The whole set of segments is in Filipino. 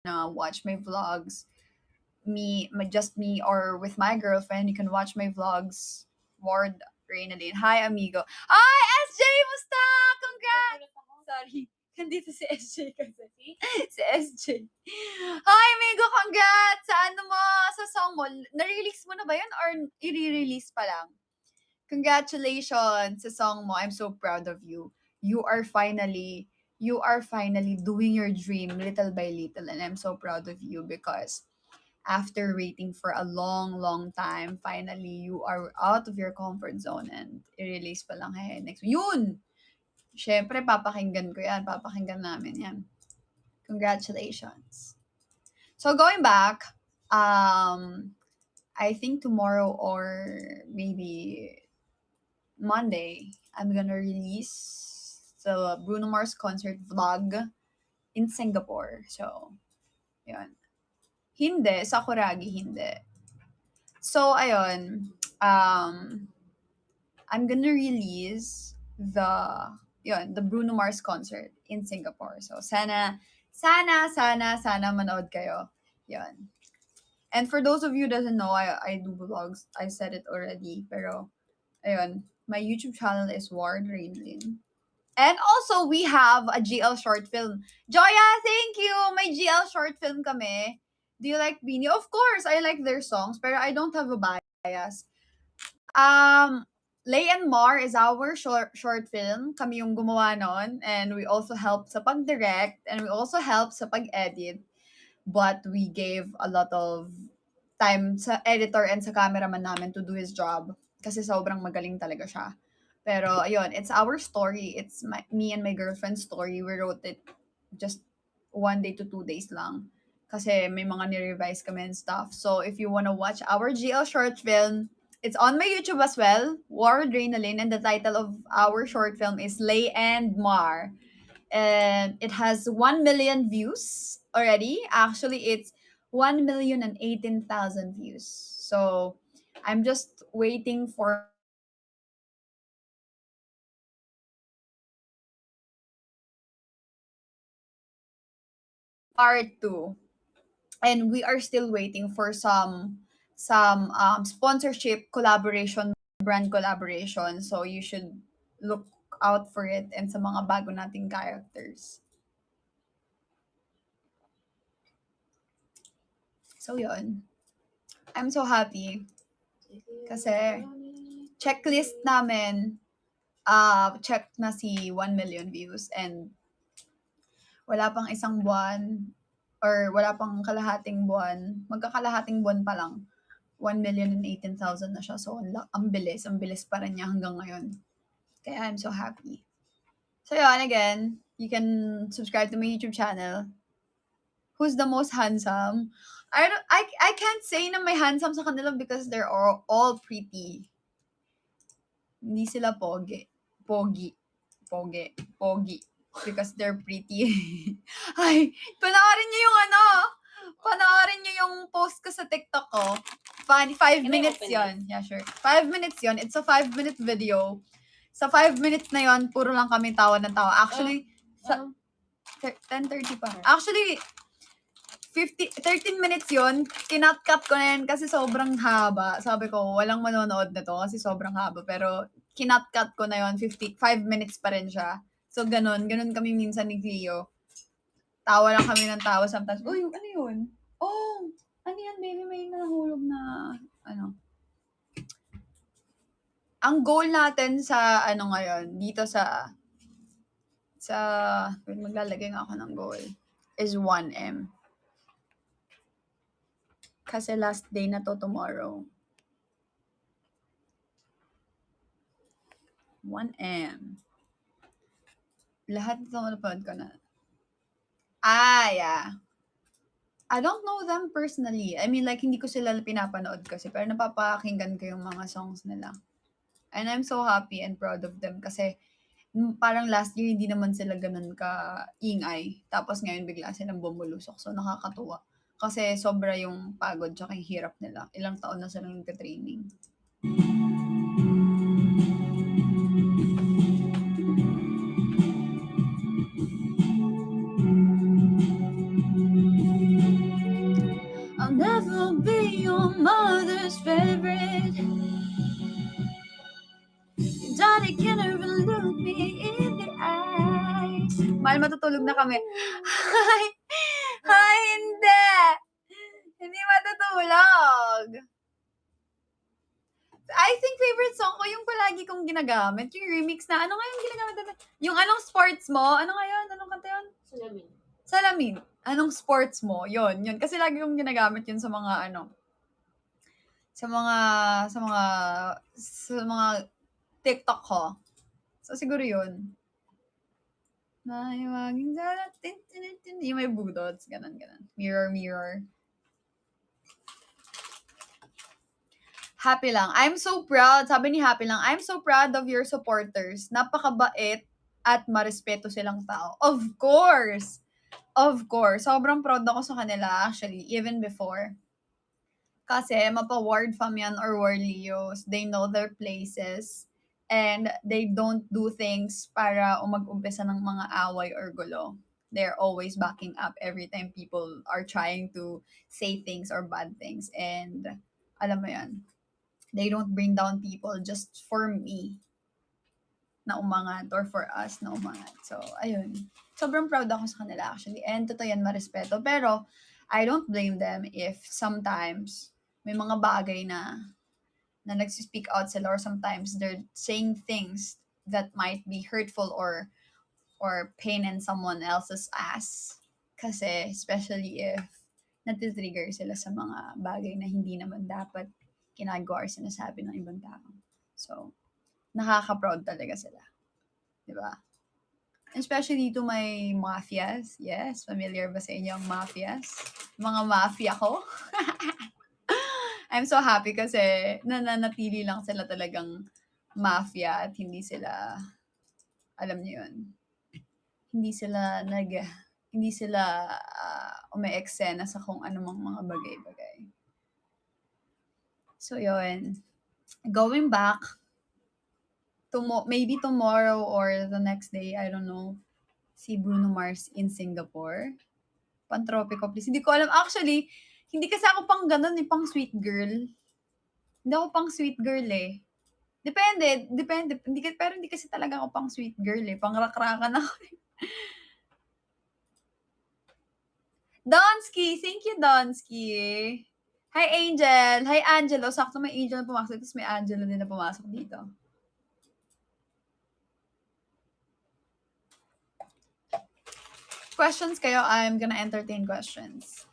watch my vlogs, just me or with my girlfriend, you can watch my vlogs. Ward Reynalyn. Hi, amigo. Hi, SJ! Musta? Congrats! Sorry. Nandito si SJ kasi. Si SJ. Hi, amigo! Congrats! Sa ano mo? Sa song mo. Na-release mo na ba yun or i-release pa lang? Congratulations sa song mo. I'm so proud of you. You are finally doing your dream little by little, and I'm so proud of you because after waiting for a long, long time, finally you are out of your comfort zone and i-release pa lang next. Yun! Syempre, papakinggan ko yan. Papakinggan namin yan. Congratulations. So, going back, I think tomorrow or maybe Monday, I'm gonna release the Bruno Mars concert vlog in Singapore. So, yun. Hindi, Sakuragi, hindi. So, ayun, I'm gonna release the Bruno Mars concert in Singapore. So, sana manood kayo. Yun. And for those of you who doesn't know, I do vlogs. I said it already. Pero, ayun, my YouTube channel is Ward Rainlin. And also, we have a GL short film. Joya, thank you! May GL short film kami. Do you like Beanie? Of course, I like their songs, pero I don't have a bias. Lay and Mar is our short film. Kami yung gumawa nun. And we also helped sa pag-direct. And we also helped sa pag-edit. But we gave a lot of time sa editor and sa cameraman namin to do his job. Kasi sobrang magaling talaga siya. Pero, ayun, it's our story. It's me and my girlfriend's story. We wrote it just 1 day to 2 days lang. Kasi may mga ni-revise kami and stuff. So, if you wanna watch our GL short film, it's on my YouTube as well, War Adrenaline, and the title of our short film is Lay and Mar. And it has 1 million views already. Actually, it's 1,018,000 views. So, I'm just waiting for part 2. And we are still waiting for some sponsorship collaboration, brand collaboration. So you should look out for it and sa mga bago nating characters. So yun. I'm so happy. Kasi checklist namin, check na si 1 million views and wala pang isang buwan or wala pang kalahating buwan, magkakalahating buwan pa lang, 1,018,000 na siya. So, ang bilis pa rin niya hanggang ngayon. Kaya I'm so happy. So, yun, again, you can subscribe to my YouTube channel. Who's the most handsome? I can't say na may handsome sa kanila because they're all pretty. Hindi sila pogi. Pogi. Because they're pretty. Ay, panoorin niyo yung post ko sa TikTok ko. 5 minutes yon. Yeah, sure. 5 minutes yon. It's a 5-minute video. Sa 5 minutes na yon, puro lang kami tawa ng tawa. Actually, 10:30 pa. Actually, 13 minutes yon. Kinat-cut ko na yan kasi sobrang haba. Sabi ko, walang manonood na to kasi sobrang haba. Pero, kinat-cut ko na yon. 5 minutes pa rin siya. So, ganun kami minsan ni Cleo. Tawa lang kami ng tawa sometimes. Uy, ano yun? Oh, ano yan, baby? May nahulog na, ano. Ang goal natin sa, ngayon, dito wait, maglalagay nga ako ng goal, is 1M. Kasi last day na to tomorrow. 1M. Lahat ito napanood ko na. Yeah. I don't know them personally. I mean, like, hindi ko sila pinapanood kasi, pero napapakinggan ko yung mga songs nila. And I'm so happy and proud of them kasi parang last year hindi naman sila ganun ka-ingay. Tapos ngayon bigla silang bumulusok. So, nakakatuwa. Kasi sobra yung pagod tsaka yung hirap nila. Ilang taon na silang nagka-training. will be your mother's favorite. Your daddy can't even look me in the eyes. Mahal, matutulog na kami. Hi! Hi, hindi! Hindi matutulog. I think favorite song ko yung palagi kong ginagamit, yung remix na, ano nga yung ginagamit natin? Yung anong sports mo? Ano nga yun? Anong kanta yun? Salamin. Salamin. Anong sports mo? Yun. Kasi lagi kong ginagamit yun sa mga, sa mga TikTok ko. So, siguro yun. Yung may budots, ganun. Mirror, mirror. Happy lang. I'm so proud. Sabi ni Happy lang, I'm so proud of your supporters. Napakabait at marespeto silang tao. Of course. Of course. Sobrang proud ako sa kanila actually, even before. Kasi mapa-ward fam yan or ward Leos. They know their places. And they don't do things para umag-umpisa ng mga away or gulo. They're always backing up every time people are trying to say things or bad things. And alam mo yan, they don't bring down people just for me na umangat or for us na umangat. So, ayun. Sobrang proud ako sa kanila actually. And totoo yan, marespeto. Pero, I don't blame them if sometimes may mga bagay na nagsispeak out sila or sometimes they're saying things that might be hurtful or pain in someone else's ass. Kasi, especially if natitrigger sila sa mga bagay na hindi naman dapat ginagawa or sinasabi ng ibang tao. So, nakaka-proud talaga sila. Diba? Especially to my mafias. Yes, familiar ba sa inyo ang mafias? Mga mafia ko. I'm so happy kasi nananatili lang sila talagang mafia at hindi sila, alam niyo yun, hindi sila ume-eksena sa kung anumang mga bagay-bagay. So, yun. Going back, maybe tomorrow or the next day, I don't know, si Bruno Mars in Singapore. Pantropiko, please. Hindi ko alam. Actually, hindi kasi ako pang ganun, pang sweet girl. Hindi ako pang sweet girl eh. Depende. Pero hindi kasi talaga ako pang sweet girl eh. Pang rakrakan ako. Donsky! Thank you, Donsky. Hi, Angel. Hi, Angelo. Sakto may Angel na pumasok. Tapos may Angelo din na pumasok dito. Questions kayo, I'm gonna entertain questions.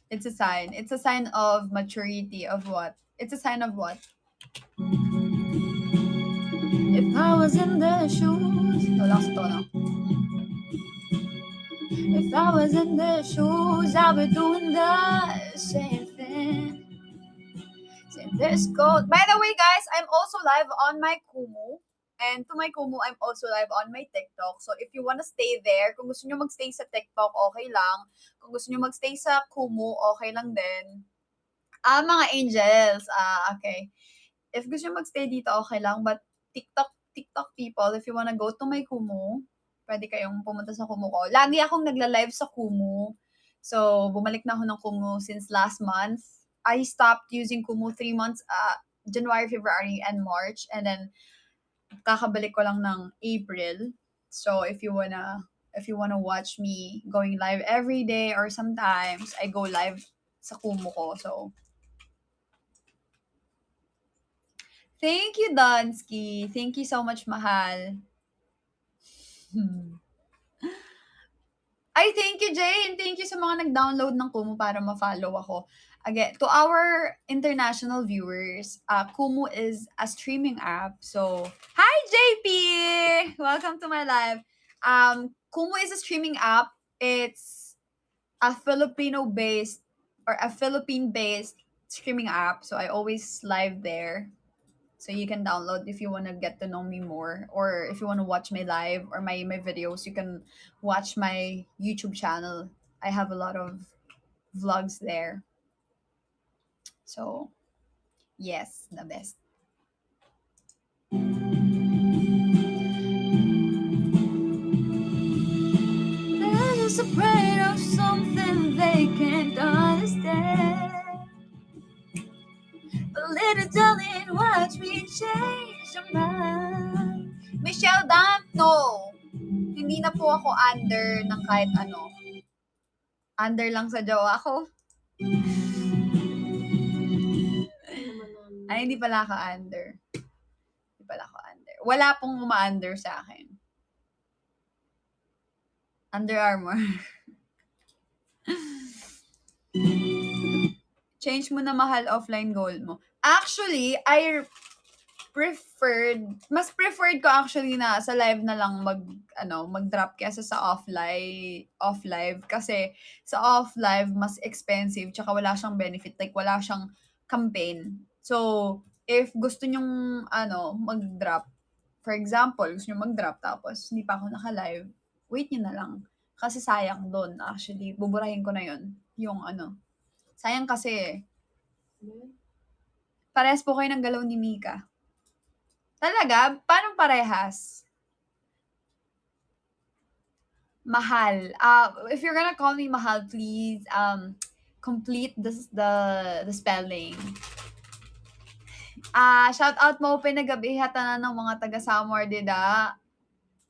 It's a sign. It's a sign of maturity of what? It's a sign of what? If I was in their shoes. Walang sa tono. If I was in their shoes, I would doing the same thing. Say this gold. By the way, guys, I'm also live on my Kumu. And to my Kumu, I'm also live on my TikTok. So if you wanna stay there, kung gusto nyo magstay sa TikTok, okay lang. Kung gusto nyo magstay sa Kumu, okay lang din. Mga angels. Okay. If gusto nyo magstay dito, okay lang. But TikTok people, if you wanna go to my Kumu, pwede kayong pumunta sa Kumu ko. Lagi akong nagla-live sa Kumu. So, bumalik na ako ng Kumu since last month. I stopped using Kumu 3 months, January, February, and March. And then, kakabalik ko lang ng April. So, if you wanna watch me going live every day or sometimes I go live sa Kumu ko. So, thank you, Donsky. Thank you so much, mahal. Ay, thank you, Jane. Thank you sa mga nag-download ng Kumu para ma-follow ako. Again, to our international viewers, Kumu is a streaming app. So, hi, JP! Welcome to my live. Kumu is a streaming app. It's a Filipino-based or a Philippine-based streaming app. So, I always live there. So you can download if you want to get to know me more, or if you want to watch my live or my videos, you can watch my YouTube channel. I have a lot of vlogs there. So, yes, the best. They're just afraid of something they can't understand. little darling, watch me change your mind. Michelle Dant, no. Hindi na po ako under ng kahit ano. Under lang sa jowa ko. Ay, hindi pala ako under. Hindi pala ako under. Wala pong uma-under sa akin. Under Armour. Change mo na mahal offline goal mo. Actually, mas preferred ko actually na sa live na lang mag-drop kaysa sa off live kasi sa off live mas expensive tsaka wala siyang benefit, like wala siyang campaign. So, if gusto nyong mag-drop, for example, gusto nyo mag-drop tapos hindi pa ako naka-live, wait nyo na lang. Kasi sayang doon, actually. Buburahin ko na yon yung sayang kasi parehas po kayo ng galaw ni Mika. Talaga? Paano parehas? Mahal. If you're gonna call me Mahal, please complete the spelling. Shout out mo pinagabi hatanan ng mga taga Samar dida.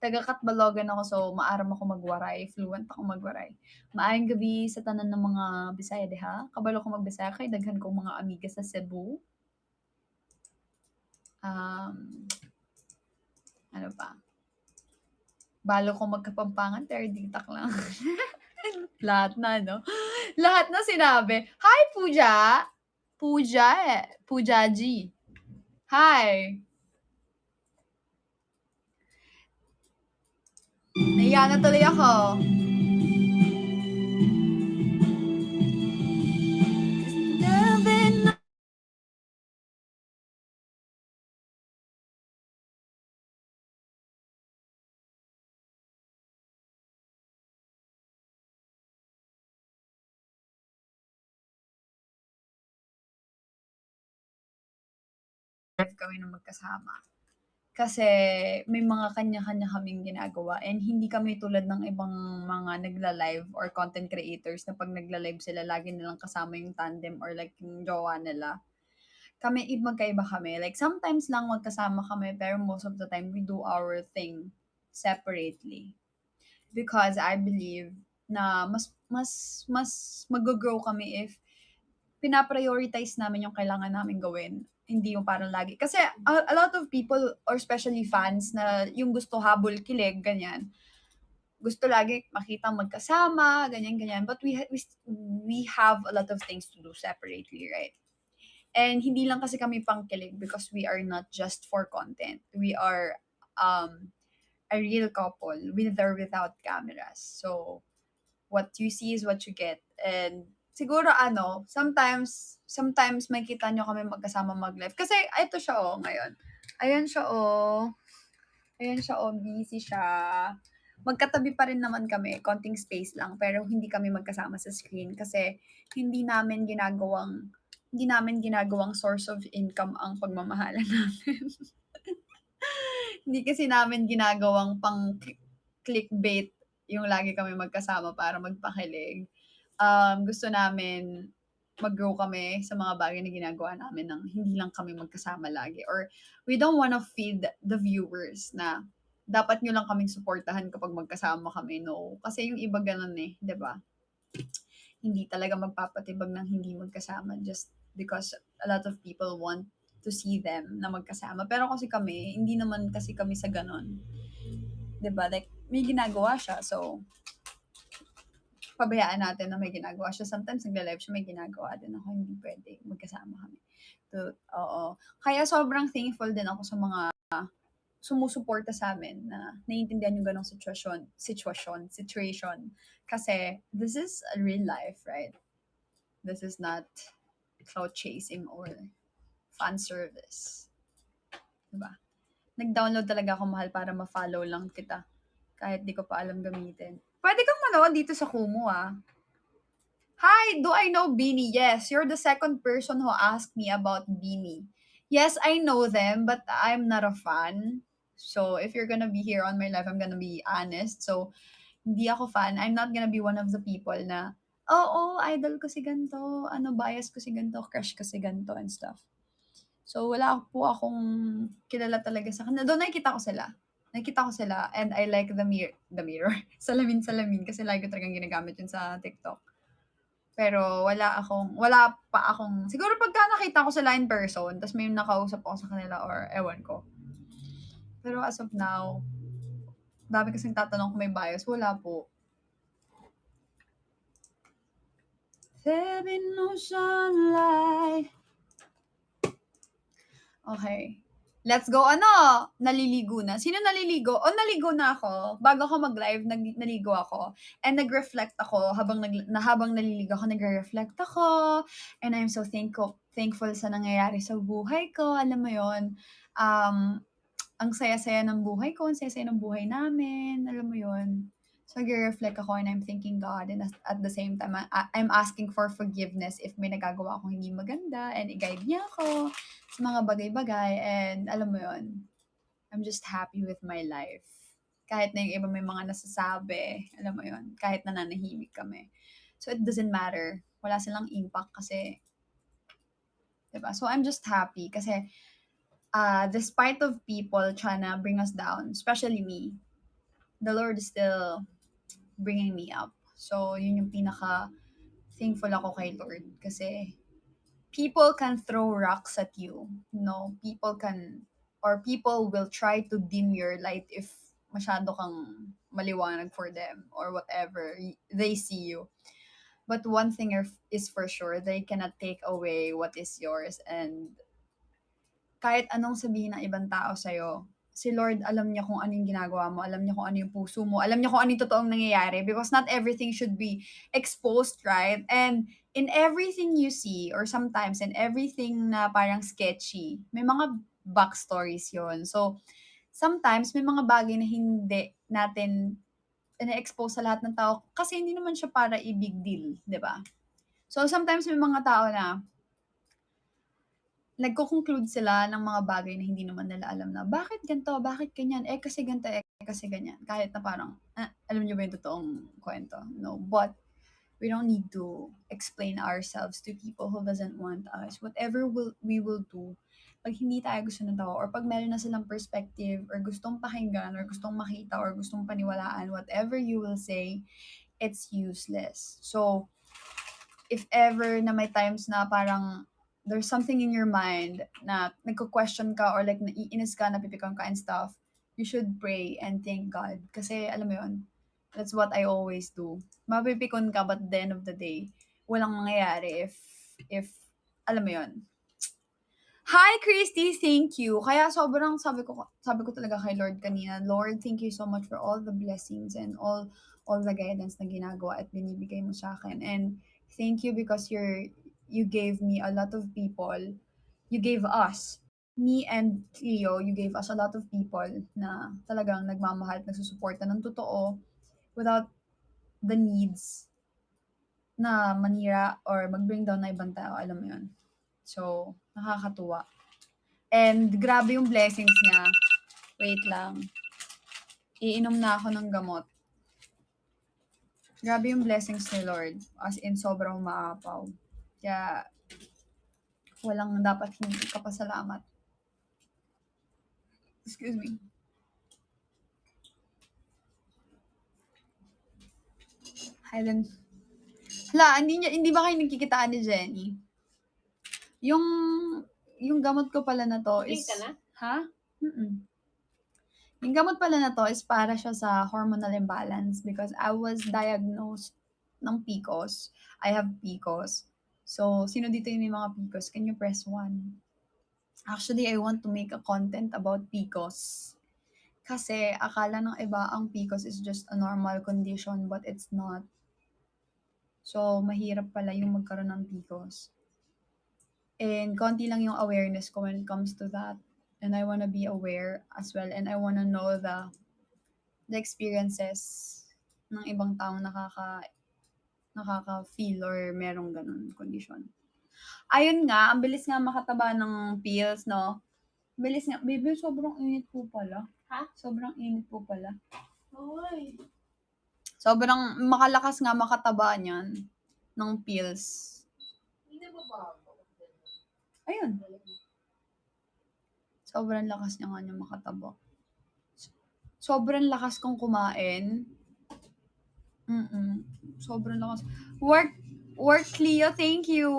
Taga Katbalogan ako, so maaram ako magwaray. Fluent ako magwaray. Maayong gabi sa tanan ng mga Bisaya diha. Kabalo ko magbisaya kay daghan kong mga amiga sa Cebu. Ano pa? Balo ko magkapampangan, pero ditak lang. Lahat na, no? Lahat na sinabi. Hi, Pooja! Pooja G. Hi! Naiya na tuloy ako. Gawin ng magkasama. Kasi may mga kanya-kanya kaming ginagawa and hindi kami tulad ng ibang mga nagla-live or content creators na pag nagla-live sila lagi nilang kasama yung tandem or like yung jowa nila. Kami magkaiba kami. Like sometimes lang magkasama kami pero most of the time we do our thing separately. Because I believe na mas mag-grow kami if pina-prioritize namin yung kailangan namin gawin. Hindi yung parang lagi. Kasi a lot of people, or especially fans, na yung gusto habol, kilig, ganyan. Gusto lagi makita magkasama, ganyan-ganyan. But we have a lot of things to do separately, right? And hindi lang kasi kami pangkilig because we are not just for content. We are a real couple with or without cameras. So, what you see is what you get. And siguro sometimes makita nyo kami magkasama mag-live. Kasi ito siya ngayon. Ayan siya Ayan siya busy siya. Magkatabi pa rin naman kami, konting space lang, pero hindi kami magkasama sa screen kasi hindi namin ginagawang source of income ang pagmamahalan namin. Hindi kasi namin ginagawang pang clickbait yung lagi kami magkasama para magpakilig. Gusto namin mag-grow kami sa mga bagay na ginagawa namin nang hindi lang kami magkasama lagi. Or we don't wanna feed the viewers na dapat nyo lang kaming suportahan kapag magkasama kami. No. Kasi yung iba ganun 'di ba? Hindi talaga magpapatibag ng hindi magkasama just because a lot of people want to see them na magkasama. Pero kasi kami, hindi naman kasi kami sa ganun. 'Di ba? Like, may ginagawa siya. So, pabayaan natin na may ginagawa siya. Sometimes nagla-live siya, may ginagawa din ako. Hindi pwede magkasama kami. Oo. Kaya sobrang thankful din ako sa mga sumusuporta sa amin na naiintindihan yung ganong situation. Kasi this is a real life, right? This is not cloud chasing or fan service. Diba? Nag-download talaga ako, mahal, para ma-follow lang kita. Kahit di ko pa alam gamitin. Pwede kang manood dito sa Kumu, Hi, do I know Beanie? Yes, you're the second person who asked me about Beanie. Yes, I know them, but I'm not a fan. So, if you're gonna be here on my life, I'm gonna be honest. So, hindi ako fan. I'm not gonna be one of the people na, idol ko si ganito, bias ko si ganito, crush ko si ganito, and stuff. So, wala po akong kilala talaga sa kanila. Though nakikita ko sila and I like the mirror. Salamin-salamin kasi lagi ko talagang ginagamit yun sa TikTok. Pero wala pa akong siguro pagka nakita ko sila in person ta's may nakausap ako sa kanila or ewan ko. Pero as of now, dami kasing tatanong kung may bias, wala po. There be no sunlight. Okay. Let's go naliligo na. Sino naliligo? Naligo na ako. Bago ako mag-live, naligo ako. And nag-reflect ako habang naliligo ako, nagre-reflect ako. And I'm so thankful sa nangyayari sa buhay ko. Alam mo 'yon. Ang saya-saya ng buhay ko, ang saya-saya ng buhay namin, alam mo 'yon. So, nagre-reflect ako and I'm thanking God and at the same time, I'm asking for forgiveness if may nagagawa akong hindi maganda and i-guide niya ako sa mga bagay-bagay and alam mo 'yon, I'm just happy with my life. Kahit na yung iba may mga nasasabi, alam mo 'yon, kahit nananahimik kami. So, it doesn't matter. Wala silang impact kasi 'di ba? So, I'm just happy kasi despite of people trying to bring us down, especially me, the Lord is still bringing me up. So, yun yung pinaka-thankful ako kay Lord. Kasi, people can throw rocks at you. No, people will try to dim your light if masyado kang maliwanag for them or whatever they see you. But one thing is for sure, they cannot take away what is yours and kahit anong sabihin ng ibang tao sa'yo, si Lord alam niya kung ano yung ginagawa mo, alam niya kung ano yung puso mo, alam niya kung ano yung totoong nangyayari because not everything should be exposed, right? And in everything you see or sometimes in everything na parang sketchy, may mga backstories yon. So, sometimes may mga bagay na hindi natin ina-expose sa lahat ng tao kasi hindi naman siya para i-big deal, 'di ba? So, sometimes may mga tao na nagko-conclude sila ng mga bagay na hindi naman nila alam na, bakit ganito, bakit ganyan, kasi ganito, kasi ganyan. Kahit na parang, alam niyo ba yung totoong kwento? No, but we don't need to explain ourselves to people who doesn't want us. Whatever we will do, pag hindi tayo gusto ng tao, or pag meron na silang perspective, or gustong pakinggan, or gustong makita, or gustong paniwalaan, whatever you will say, it's useless. So, if ever na may times na parang there's something in your mind na nagko-question ka or like naiinis ka, napipikon ka and stuff, you should pray and thank God. Kasi alam mo yun, that's what I always do. Mapipikon ka but at the end of the day, walang mangyayari if alam mo yun. Hi, Christy, thank you. Kaya sobrang sabi ko talaga kay Lord kanina, Lord, thank you so much for all the blessings and all the guidance na ginagawa at binibigay mo sa akin. And thank you because you gave me a lot of people. You gave us, me and Cleo, you gave us a lot of people na talagang nagmamahal at nagsusuporta ng totoo without the needs na manira or mag-bring down na ibang tao. Alam mo yun? So, nakakatuwa. And grabe yung blessings niya. Wait lang. Iinom na ako ng gamot. Grabe yung blessings ni Lord. As in, sobrang maapaw. Kaya, walang dapat hindi ka pasalamat. Excuse me. Highland. Hala, hindi ba kayo nagkikitaan ni Jenny? Yung gamot ko pala na to is... Ka na? Ha? Mm-mm. Yung gamot pala na to is para siya sa hormonal imbalance because I was diagnosed ng PCOS. I have PCOS. So, sino dito yung may mga PCOS? Can you press 1? Actually, I want to make a content about PCOS. Kasi akala ng iba ang PCOS is just a normal condition but it's not. So, mahirap pala yung magkaroon ng PCOS. And konti lang yung awareness ko when it comes to that. And I wanna be aware as well. And I wanna know the experiences ng ibang taong nakaka-feel or merong ganun condition. Ayun nga, ang bilis nga makataba ng pills, no? Bilis nga. Baby, sobrang init po pala. Ha? Sobrang init po pala. Oy. Sobrang makalakas nga makataba niyan ng pills. Hindi na babago. Ayun. Sobrang lakas niya nga niyang makataba. Sobrang lakas kong kumain. Sobrang lakas. Work Cleo, thank you.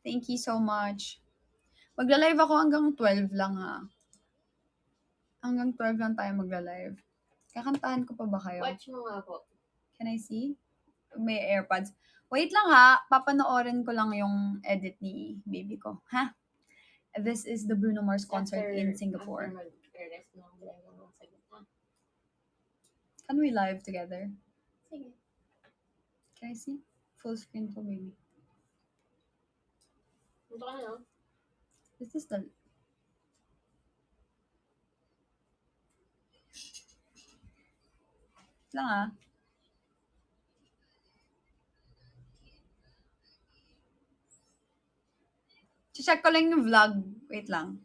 Thank you so much. Magla-live ako hanggang 12 lang ha. Hanggang 12 lang tayo magla-live. Kakantahan ko pa ba kayo? Watch mo nga po. Can I see? May AirPods. Wait lang ha. Papanoorin ko lang yung edit ni baby ko. Ha? This is the Bruno Mars concert in Singapore. After mag-rest mo ang sagot na. Can we live together? Sige. Can I see? Full screen to baby. Punto ka na, no? Is this the... lang ah. Check ko lang yung vlog. Wait lang.